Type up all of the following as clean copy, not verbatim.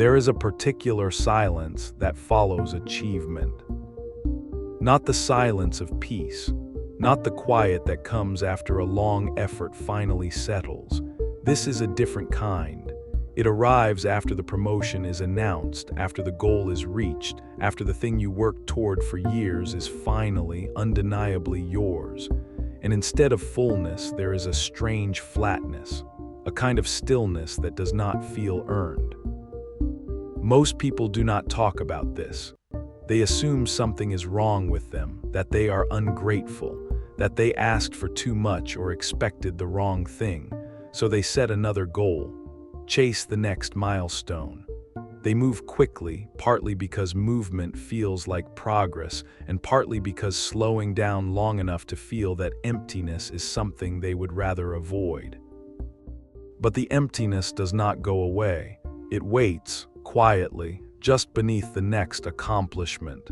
There is a particular silence that follows achievement. Not the silence of peace, not the quiet that comes after a long effort finally settles. This is a different kind. It arrives after the promotion is announced, after the goal is reached, after the thing you worked toward for years is finally, undeniably yours. And instead of fullness, there is a strange flatness, a kind of stillness that does not feel earned. Most people do not talk about this. They assume something is wrong with them, that they are ungrateful, that they asked for too much or expected the wrong thing, so they set another goal, chase the next milestone. They move quickly, partly because movement feels like progress, and partly because slowing down long enough to feel that emptiness is something they would rather avoid. But the emptiness does not go away. It waits, quietly, just beneath the next accomplishment.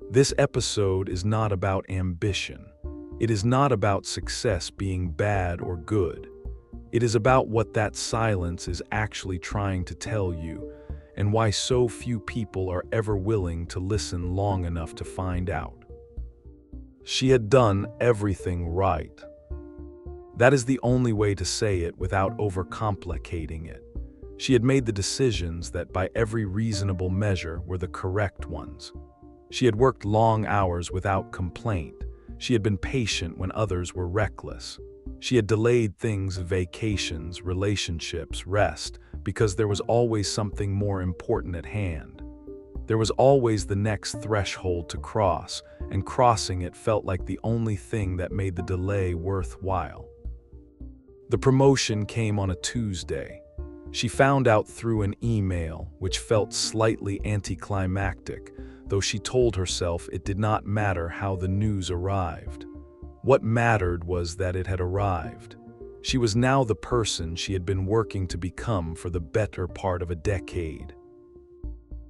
This episode is not about ambition. It is not about success being bad or good. It is about what that silence is actually trying to tell you, and why so few people are ever willing to listen long enough to find out. She had done everything right. That is the only way to say it without overcomplicating it. She had made the decisions that by every reasonable measure were the correct ones. She had worked long hours without complaint. She had been patient when others were reckless. She had delayed things, vacations, relationships, rest, because there was always something more important at hand. There was always the next threshold to cross, and crossing it felt like the only thing that made the delay worthwhile. The promotion came on a Tuesday. She found out through an email, which felt slightly anticlimactic, though she told herself it did not matter how the news arrived. What mattered was that it had arrived. She was now the person she had been working to become for the better part of a decade.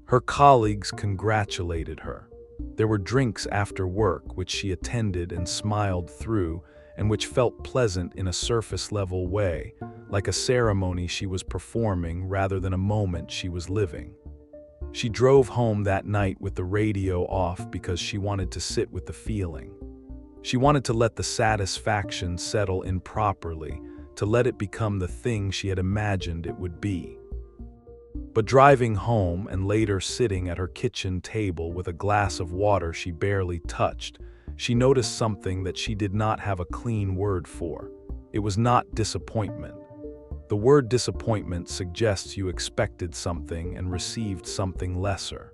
Her colleagues congratulated her. There were drinks after work which she attended and smiled through, and which felt pleasant in a surface-level way, like a ceremony she was performing rather than a moment she was living. She drove home that night with the radio off because she wanted to sit with the feeling. She wanted to let the satisfaction settle in properly, to let it become the thing she had imagined it would be. But driving home and later sitting at her kitchen table with a glass of water she barely touched, she noticed something that she did not have a clean word for. It was not disappointment. The word disappointment suggests you expected something and received something lesser.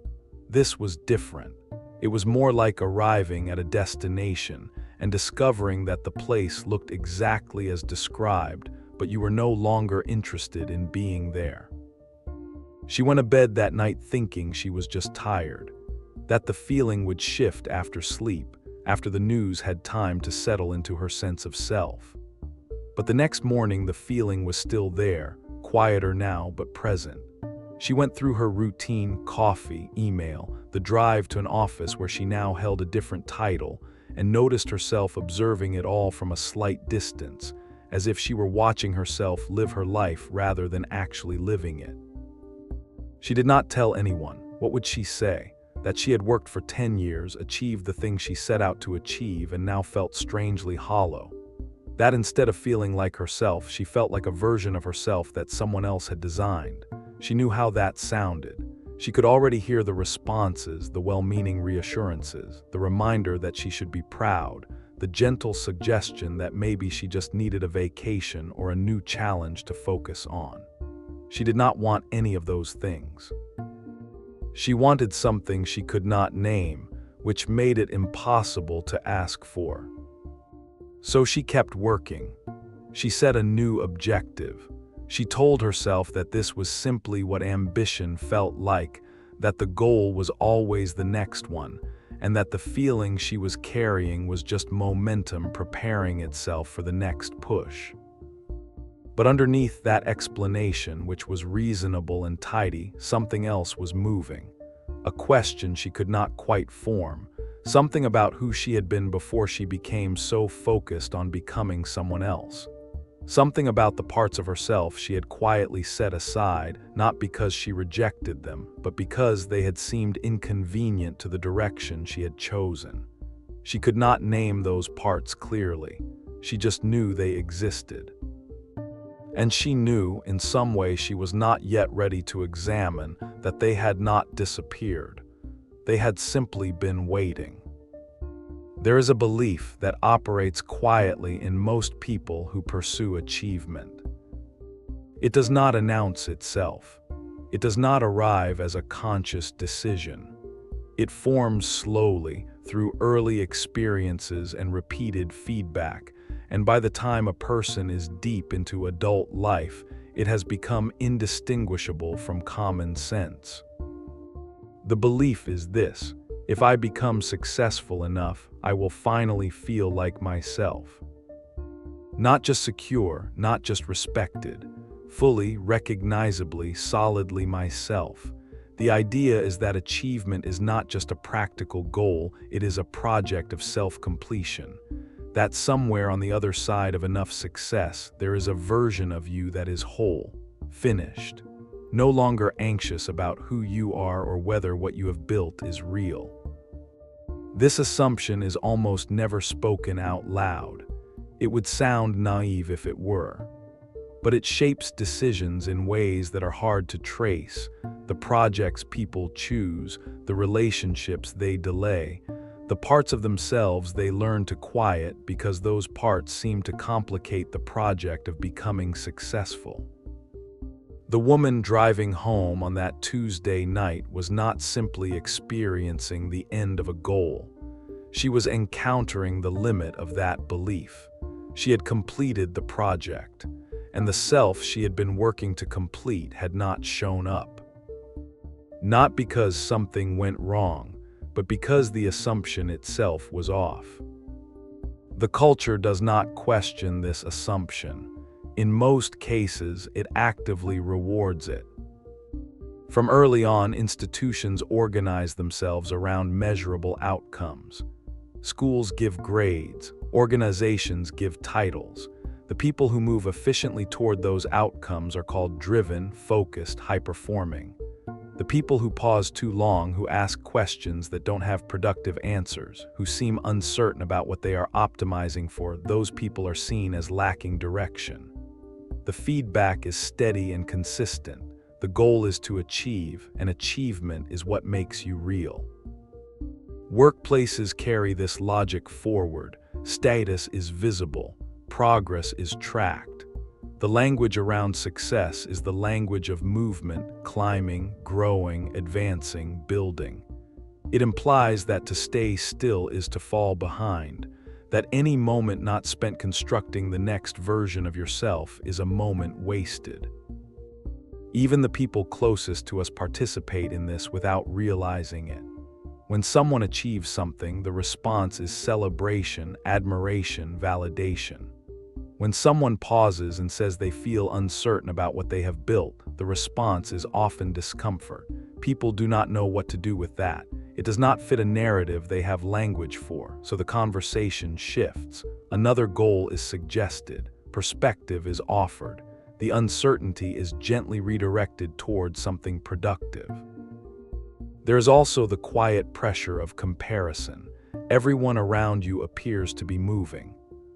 This was different. It was more like arriving at a destination and discovering that the place looked exactly as described, but you were no longer interested in being there. She went to bed that night thinking she was just tired, that the feeling would shift after sleep, after the news had time to settle into her sense of self. But the next morning the feeling was still there, quieter now but present. She went through her routine coffee, email, the drive to an office where she now held a different title, and noticed herself observing it all from a slight distance, as if she were watching herself live her life rather than actually living it. She did not tell anyone. What would she say? That she had worked for 10 years, achieved the thing she set out to achieve, and now felt strangely hollow. That instead of feeling like herself, she felt like a version of herself that someone else had designed. She knew how that sounded. She could already hear the responses, the well-meaning reassurances, the reminder that she should be proud, the gentle suggestion that maybe she just needed a vacation or a new challenge to focus on. She did not want any of those things. She wanted something she could not name, which made it impossible to ask for. So she kept working. She set a new objective. She told herself that this was simply what ambition felt like, that the goal was always the next one, and that the feeling she was carrying was just momentum preparing itself for the next push. But underneath that explanation, which was reasonable and tidy, something else was moving. A question she could not quite form, something about who she had been before she became so focused on becoming someone else. Something about the parts of herself she had quietly set aside, not because she rejected them, but because they had seemed inconvenient to the direction she had chosen. She could not name those parts clearly. She just knew they existed. And she knew, in some way she was not yet ready to examine, that they had not disappeared. They had simply been waiting. There is a belief that operates quietly in most people who pursue achievement. It does not announce itself. It does not arrive as a conscious decision. It forms slowly through early experiences and repeated feedback, and by the time a person is deep into adult life, it has become indistinguishable from common sense. The belief is this: if I become successful enough, I will finally feel like myself. Not just secure, not just respected, fully, recognizably, solidly myself. The idea is that achievement is not just a practical goal, it is a project of self-completion. That somewhere on the other side of enough success, there is a version of you that is whole, finished, no longer anxious about who you are or whether what you have built is real. This assumption is almost never spoken out loud. It would sound naive if it were. But it shapes decisions in ways that are hard to trace: the projects people choose, the relationships they delay, the parts of themselves they learn to quiet because those parts seem to complicate the project of becoming successful. The woman driving home on that Tuesday night was not simply experiencing the end of a goal. She was encountering the limit of that belief. She had completed the project, and the self she had been working to complete had not shown up. Not because something went wrong, but because the assumption itself was off. The culture does not question this assumption. In most cases, it actively rewards it. From early on, institutions organize themselves around measurable outcomes. Schools give grades, organizations give titles. The people who move efficiently toward those outcomes are called driven, focused, high-performing. The people who pause too long, who ask questions that don't have productive answers, who seem uncertain about what they are optimizing for, those people are seen as lacking direction. The feedback is steady and consistent. The goal is to achieve, and achievement is what makes you real. Workplaces carry this logic forward. Status is visible. Progress is tracked. The language around success is the language of movement, climbing, growing, advancing, building. It implies that to stay still is to fall behind, that any moment not spent constructing the next version of yourself is a moment wasted. Even the people closest to us participate in this without realizing it. When someone achieves something, the response is celebration, admiration, validation. When someone pauses and says they feel uncertain about what they have built, the response is often discomfort. People do not know what to do with that. It does not fit a narrative they have language for, so the conversation shifts. Another goal is suggested. Perspective is offered. The uncertainty is gently redirected towards something productive. There is also the quiet pressure of comparison. Everyone around you appears to be moving.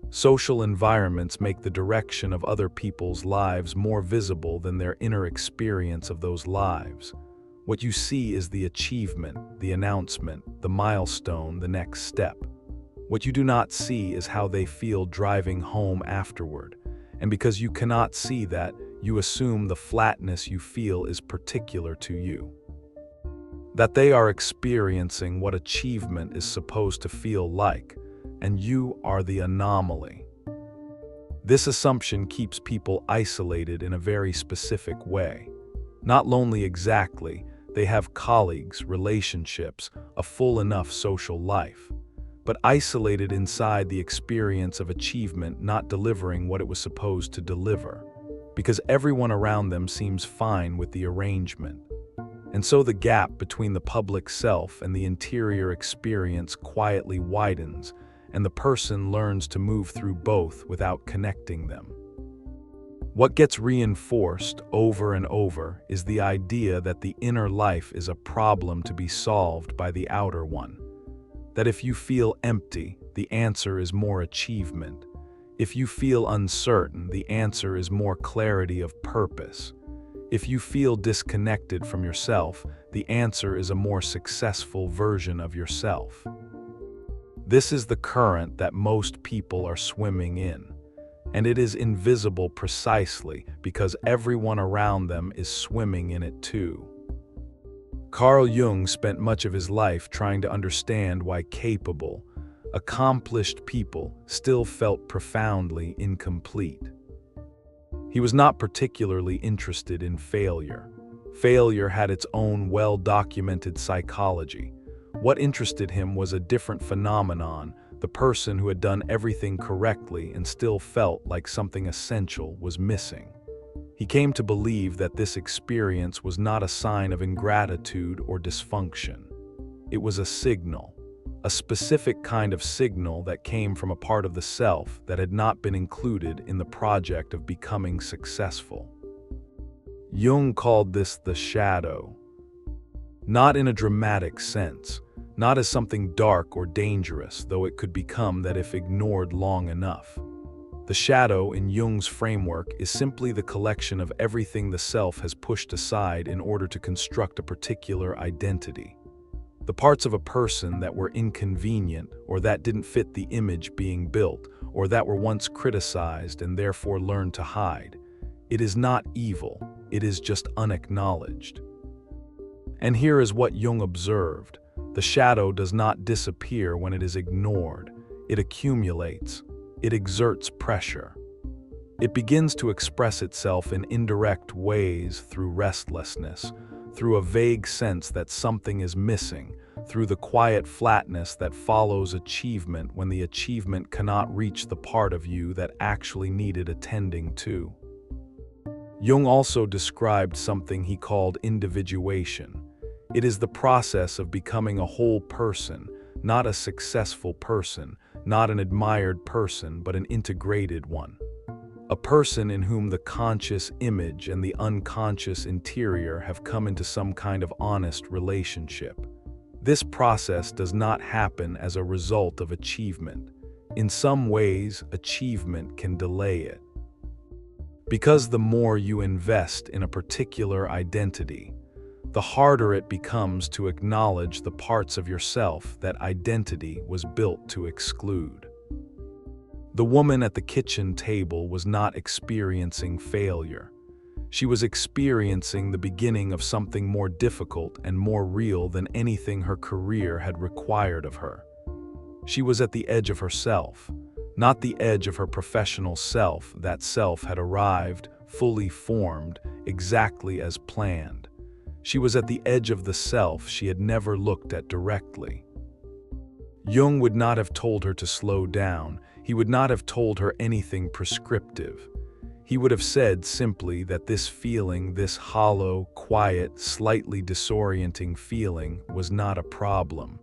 Social environments make the direction of other people's lives more visible than their inner experience of those lives. What you see is the achievement, the announcement, the milestone, the next step. What you do not see is how they feel driving home afterward. And because you cannot see that, you assume the flatness you feel is particular to you. That they are experiencing what achievement is supposed to feel like, and you are the anomaly. This assumption keeps people isolated in a very specific way. Not lonely exactly, they have colleagues, relationships, a full enough social life, but isolated inside the experience of achievement not delivering what it was supposed to deliver, because everyone around them seems fine with the arrangement. And so the gap between the public self and the interior experience quietly widens, and the person learns to move through both without connecting them. What gets reinforced over and over is the idea that the inner life is a problem to be solved by the outer one. That if you feel empty, the answer is more achievement. If you feel uncertain, the answer is more clarity of purpose. If you feel disconnected from yourself, the answer is a more successful version of yourself. This is the current that most people are swimming in, and it is invisible precisely because everyone around them is swimming in it too. Carl Jung spent much of his life trying to understand why capable, accomplished people still felt profoundly incomplete. He was not particularly interested in failure. Failure had its own well-documented psychology. What interested him was a different phenomenon, the person who had done everything correctly and still felt like something essential was missing. He came to believe that this experience was not a sign of ingratitude or dysfunction. It was a signal, a specific kind of signal that came from a part of the self that had not been included in the project of becoming successful. Jung called this the shadow. Not in a dramatic sense, not as something dark or dangerous, though it could become that if ignored long enough. The shadow in Jung's framework is simply the collection of everything the self has pushed aside in order to construct a particular identity. The parts of a person that were inconvenient, or that didn't fit the image being built, or that were once criticized and therefore learned to hide. It is not evil, it is just unacknowledged. And here is what Jung observed. The shadow does not disappear when it is ignored. It accumulates. It exerts pressure. It begins to express itself in indirect ways through restlessness, through a vague sense that something is missing, through the quiet flatness that follows achievement when the achievement cannot reach the part of you that actually needed attending to. Jung also described something he called individuation. It is the process of becoming a whole person, not a successful person, not an admired person, but an integrated one. A person in whom the conscious image and the unconscious interior have come into some kind of honest relationship. This process does not happen as a result of achievement. In some ways, achievement can delay it. Because the more you invest in a particular identity, the harder it becomes to acknowledge the parts of yourself that identity was built to exclude. The woman at the kitchen table was not experiencing failure. She was experiencing the beginning of something more difficult and more real than anything her career had required of her. She was at the edge of herself, not the edge of her professional self. That self had arrived, fully formed, exactly as planned. She was at the edge of the self she had never looked at directly. Jung would not have told her to slow down. He would not have told her anything prescriptive. He would have said simply that this feeling, this hollow, quiet, slightly disorienting feeling, was not a problem.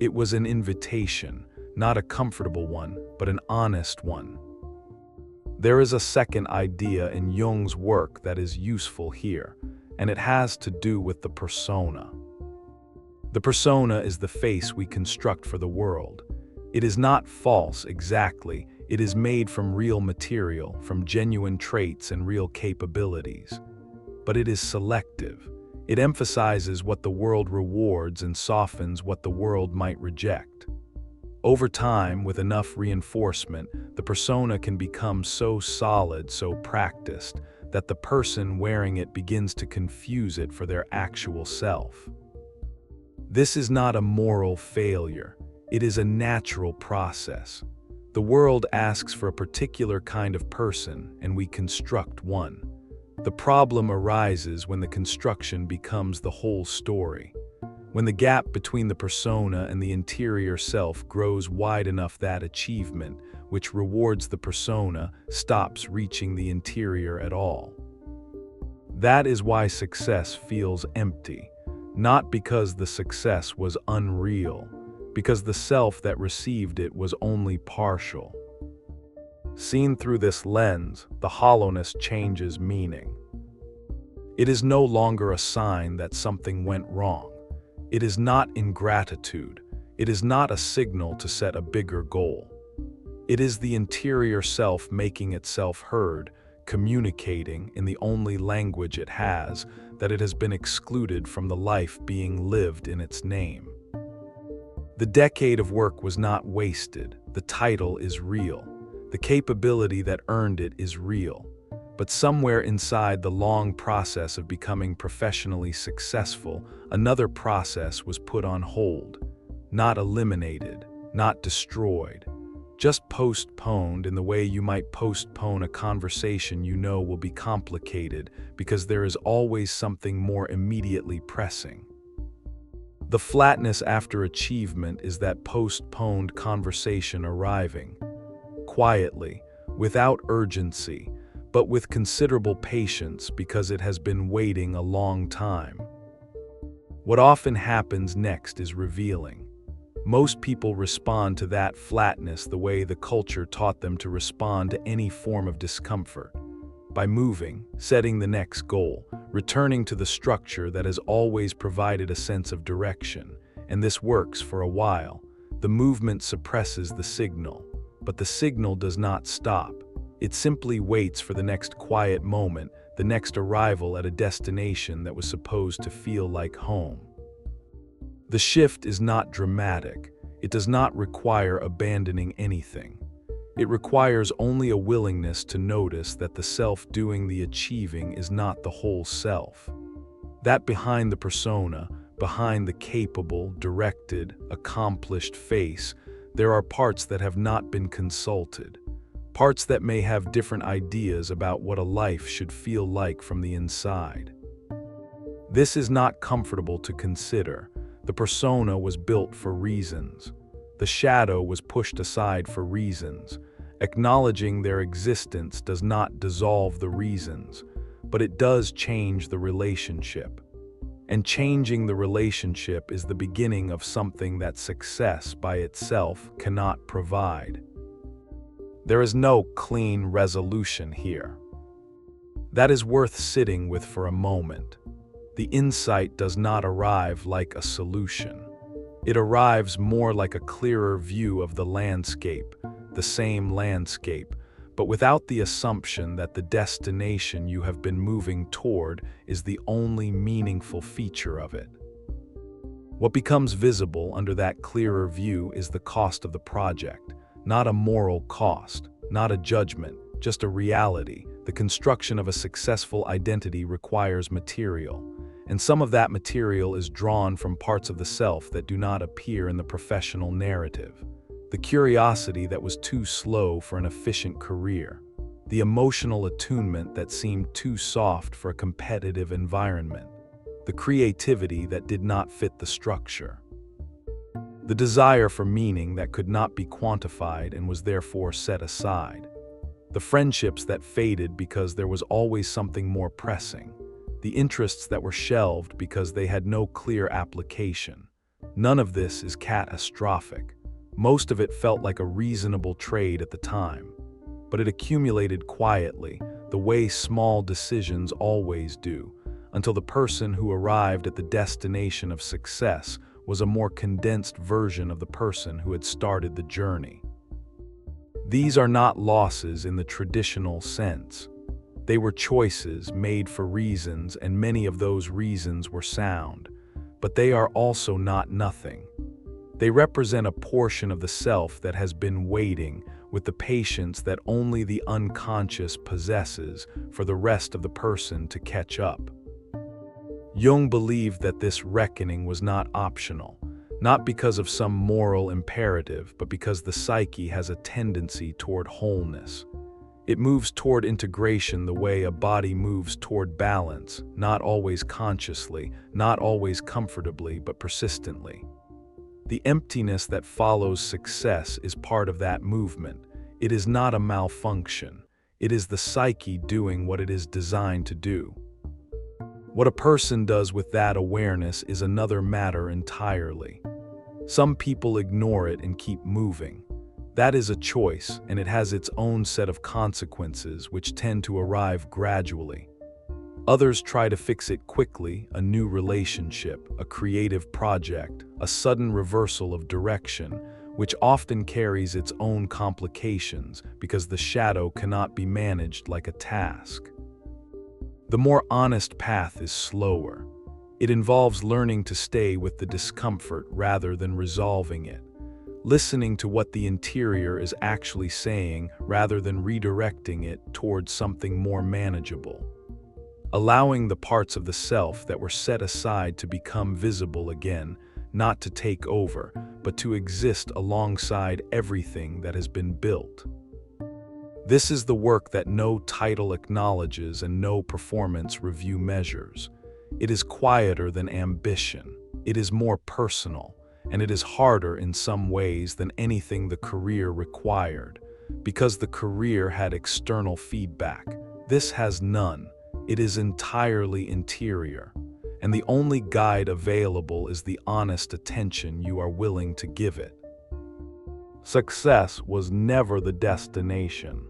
It was an invitation, not a comfortable one, but an honest one. There is a second idea in Jung's work that is useful here, and it has to do with the persona. The persona is the face we construct for the world. It is not false exactly, it is made from real material, from genuine traits and real capabilities. But it is selective. It emphasizes what the world rewards and softens what the world might reject. Over time, with enough reinforcement, the persona can become so solid, so practiced, that the person wearing it begins to confuse it for their actual self. This is not a moral failure. It is a natural process. The world asks for a particular kind of person, and we construct one. The problem arises when the construction becomes the whole story. When the gap between the persona and the interior self grows wide enough that achievement, which rewards the persona, stops reaching the interior at all. That is why success feels empty, not because the success was unreal, because the self that received it was only partial. Seen through this lens, the hollowness changes meaning. It is no longer a sign that something went wrong. It is not ingratitude. It is not a signal to set a bigger goal. It is the interior self making itself heard, communicating in the only language it has, that it has been excluded from the life being lived in its name. The decade of work was not wasted. The title is real. The capability that earned it is real. But somewhere inside the long process of becoming professionally successful, another process was put on hold. Not eliminated, not destroyed, just postponed in the way you might postpone a conversation you know will be complicated because there is always something more immediately pressing. The flatness after achievement is that postponed conversation arriving, quietly, without urgency, but with considerable patience because it has been waiting a long time. What often happens next is revealing. Most people respond to that flatness the way the culture taught them to respond to any form of discomfort. By moving, setting the next goal, returning to the structure that has always provided a sense of direction, and this works for a while. The movement suppresses the signal, but the signal does not stop. It simply waits for the next quiet moment, the next arrival at a destination that was supposed to feel like home. The shift is not dramatic. It does not require abandoning anything. It requires only a willingness to notice that the self doing the achieving is not the whole self. That behind the persona, behind the capable, directed, accomplished face, there are parts that have not been consulted. Parts that may have different ideas about what a life should feel like from the inside. This is not comfortable to consider. The persona was built for reasons. The shadow was pushed aside for reasons. Acknowledging their existence does not dissolve the reasons, but it does change the relationship. And changing the relationship is the beginning of something that success by itself cannot provide. There is no clean resolution here. That is worth sitting with for a moment. The insight does not arrive like a solution. It arrives more like a clearer view of the landscape, the same landscape, but without the assumption that the destination you have been moving toward is the only meaningful feature of it. What becomes visible under that clearer view is the cost of the project, not a moral cost, not a judgment, just a reality. The construction of a successful identity requires material. And some of that material is drawn from parts of the self that do not appear in the professional narrative. The curiosity that was too slow for an efficient career. The emotional attunement that seemed too soft for a competitive environment. The creativity that did not fit the structure. The desire for meaning that could not be quantified and was therefore set aside. The friendships that faded because there was always something more pressing. The interests that were shelved because they had no clear application. None of this is catastrophic. Most of it felt like a reasonable trade at the time. But it accumulated quietly, the way small decisions always do, until the person who arrived at the destination of success was a more condensed version of the person who had started the journey. These are not losses in the traditional sense. They were choices made for reasons, and many of those reasons were sound. But they are also not nothing. They represent a portion of the self that has been waiting with the patience that only the unconscious possesses for the rest of the person to catch up. Jung believed that this reckoning was not optional, not because of some moral imperative, but because the psyche has a tendency toward wholeness. It moves toward integration the way a body moves toward balance, not always consciously, not always comfortably, but persistently. The emptiness that follows success is part of that movement. It is not a malfunction. It is the psyche doing what it is designed to do. What a person does with that awareness is another matter entirely. Some people ignore it and keep moving. That is a choice, and it has its own set of consequences which tend to arrive gradually. Others try to fix it quickly: a new relationship, a creative project, a sudden reversal of direction, which often carries its own complications because the shadow cannot be managed like a task. The more honest path is slower. It involves learning to stay with the discomfort rather than resolving it, listening to what the interior is actually saying rather than redirecting it towards something more manageable. Allowing the parts of the self that were set aside to become visible again, not to take over, but to exist alongside everything that has been built. This is the work that no title acknowledges and no performance review measures. It is quieter than ambition. It is more personal, and it is harder in some ways than anything the career required, because the career had external feedback. This has none. It is entirely interior, and the only guide available is the honest attention you are willing to give it. Success was never the destination.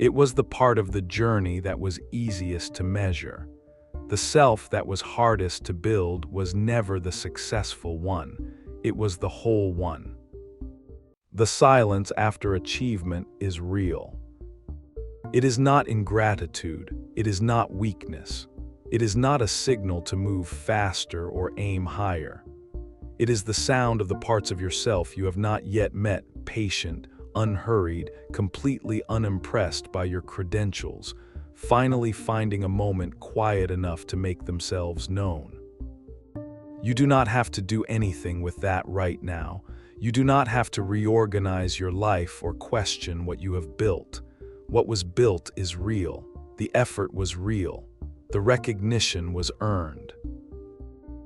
It was the part of the journey that was easiest to measure. The self that was hardest to build was never the successful one. It was the whole one. The silence after achievement is real. It is not ingratitude. It is not weakness. It is not a signal to move faster or aim higher. It is the sound of the parts of yourself you have not yet met, patient, unhurried, completely unimpressed by your credentials, finally finding a moment quiet enough to make themselves known. You do not have to do anything with that right now. You do not have to reorganize your life or question what you have built. What was built is real. The effort was real. The recognition was earned.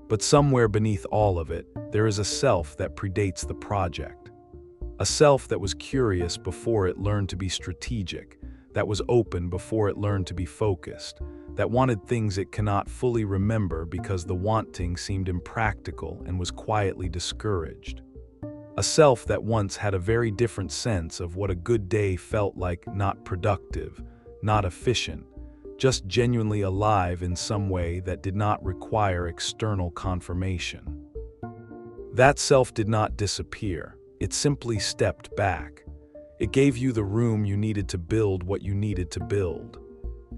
But somewhere beneath all of it, there is a self that predates the project. A self that was curious before it learned to be strategic, that was open before it learned to be focused, that wanted things it cannot fully remember because the wanting seemed impractical and was quietly discouraged. A self that once had a very different sense of what a good day felt like: not productive, not efficient, just genuinely alive in some way that did not require external confirmation. That self did not disappear. It simply stepped back. It gave you the room you needed to build what you needed to build.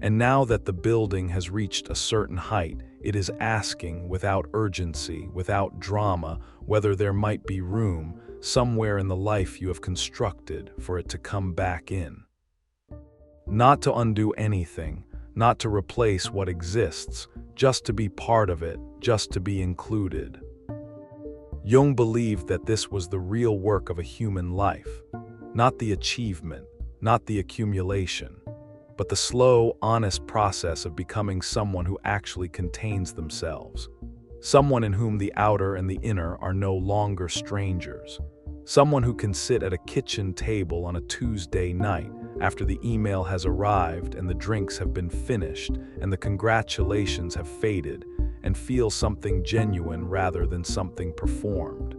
And now that the building has reached a certain height, it is asking, without urgency, without drama, whether there might be room, somewhere in the life you have constructed, for it to come back in. Not to undo anything, not to replace what exists, just to be part of it, just to be included. Jung believed that this was the real work of a human life, not the achievement, not the accumulation, but the slow, honest process of becoming someone who actually contains themselves. Someone in whom the outer and the inner are no longer strangers. Someone who can sit at a kitchen table on a Tuesday night after the email has arrived and the drinks have been finished and the congratulations have faded, and feel something genuine rather than something performed.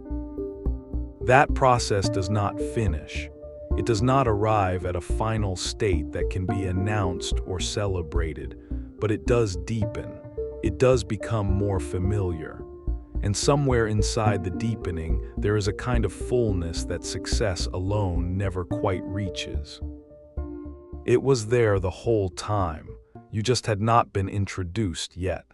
That process does not finish. It does not arrive at a final state that can be announced or celebrated, but it does deepen. It does become more familiar. And somewhere inside the deepening, there is a kind of fullness that success alone never quite reaches. It was there the whole time. You just had not been introduced yet.